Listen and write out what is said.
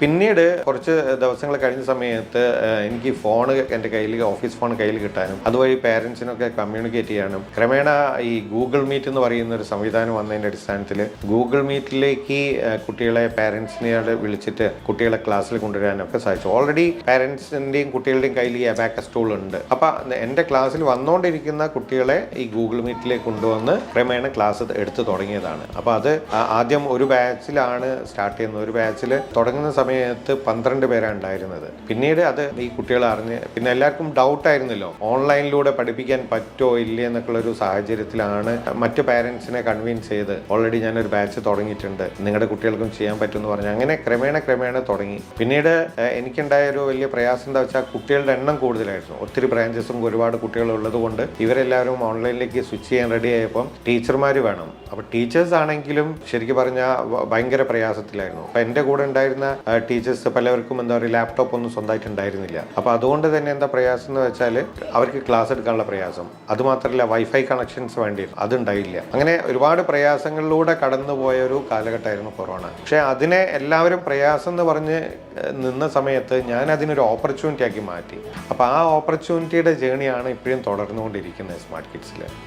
പിന്നീട് കുറച്ച് ദിവസങ്ങൾ കഴിഞ്ഞ സമയത്ത് എനിക്ക് ഫോൺ എൻ്റെ കയ്യിൽ ഓഫീസ് ഫോൺ കയ്യിൽ കിട്ടാനും അതുവഴി പേരൻസിനൊക്കെ കമ്മ്യൂണിക്കേറ്റ് ചെയ്യാനും ക്രമേണ ഈ ഗൂഗിൾ മീറ്റ് എന്ന് പറയുന്ന ഒരു സംവിധാനം വന്നതിൻ്റെ അടിസ്ഥാനത്തിൽ ഗൂഗിൾ മീറ്റിലേക്ക് കുട്ടികളെ പേരൻസിനെ വിളിച്ചിട്ട് കുട്ടികളെ ക്ലാസ്സിൽ കൊണ്ടുവരാനൊക്കെ സാധിച്ചു. ഓൾറെഡി പേരൻസിൻ്റെയും കുട്ടികളുടെയും കയ്യിൽ ഈ അബാക്കസ് ടൂൾ ഉണ്ട്. അപ്പം എൻ്റെ ക്ലാസ്സിൽ വന്നുകൊണ്ടിരിക്കുന്ന കുട്ടികളെ ഈ ഗൂഗിൾ മീറ്റിലേക്ക് കൊണ്ടുവന്ന് ക്രമേണ ക്ലാസ് എടുത്തു തുടങ്ങിയതാണ്. അപ്പോൾ അത് ആദ്യം ഒരു ബാച്ചിലാണ് സ്റ്റാർട്ട് ചെയ്യുന്നത്. ഒരു ബാച്ചിൽ തുടങ്ങുന്ന സമയത്ത് 12 പേരാണ് ഉണ്ടായിരുന്നത്. പിന്നീട് അത് ഈ കുട്ടികൾ അറിഞ്ഞ് പിന്നെ എല്ലാവർക്കും ഡൗട്ടായിരുന്നല്ലോ, ഓൺലൈനിലൂടെ പഠിപ്പിക്കാൻ പറ്റുമോ ഇല്ലേ എന്നൊക്കെയുള്ളൊരു സാഹചര്യത്തിലാണ് മറ്റു പാരൻസിനെ കൺവിൻസ് ചെയ്ത് ഓൾറെഡി ഞാനൊരു ബാച്ച് തുടങ്ങിയിട്ടുണ്ട്, നിങ്ങളുടെ കുട്ടികൾക്കും ചെയ്യാൻ പറ്റുമെന്ന് പറഞ്ഞു. അങ്ങനെ ക്രമേണ തുടങ്ങി. പിന്നീട് എനിക്കുണ്ടായ ഒരു വലിയ പ്രയാസം എന്താ വെച്ചാൽ കുട്ടികളുടെ എണ്ണം കൂടുതലായിരുന്നു. ഒത്തിരി ബ്രാഞ്ചസും ഒരുപാട് കുട്ടികൾ ഉള്ളത് കൊണ്ട് ഇവരെല്ലാവരും ഓൺലൈനിലേക്ക് സ്വിച്ച് ചെയ്യാൻ റെഡി ആയപ്പം ടീച്ചർമാർ വേണം. അപ്പോൾ ടീച്ചേഴ്സ് ആണെങ്കിലും ശരിക്കും പറഞ്ഞാൽ ഭയങ്കര പ്രയാസത്തിലായിരുന്നു. അപ്പം എൻ്റെ കൂടെ ഉണ്ടായിരുന്ന ടീച്ചേഴ്സ് പലവർക്കും എന്താ പറയുക, ലാപ്ടോപ്പ് ഒന്നും സ്വന്തമായിട്ട് ഉണ്ടായിരുന്നില്ല. അപ്പോൾ അതുകൊണ്ട് തന്നെ എന്താ പ്രയാസം എന്ന് വെച്ചാൽ അവർക്ക് ക്ലാസ് എടുക്കാനുള്ള പ്രയാസം, അതുമാത്രമല്ല വൈഫൈ കണക്ഷൻസ് വേണ്ടി അതുണ്ടായില്ല. അങ്ങനെ ഒരുപാട് പ്രയാസങ്ങളിലൂടെ കടന്നുപോയ ഒരു കാലഘട്ടമായിരുന്നു കൊറോണ. പക്ഷേ അതിനെ എല്ലാവരും പ്രയാസം എന്ന് പറഞ്ഞ് നിന്ന സമയത്ത് ഞാൻ അതിനൊരു ഓപ്പർച്യൂണിറ്റി ആക്കി മാറ്റി. അപ്പോൾ ആ ഓപ്പർച്യൂണിറ്റിയുടെ ജേണിയാണ് ഇപ്പോഴും തുടർന്നുകൊണ്ടിരിക്കുന്നത് സ്മാർട്ട് കിഡ്സിൽ.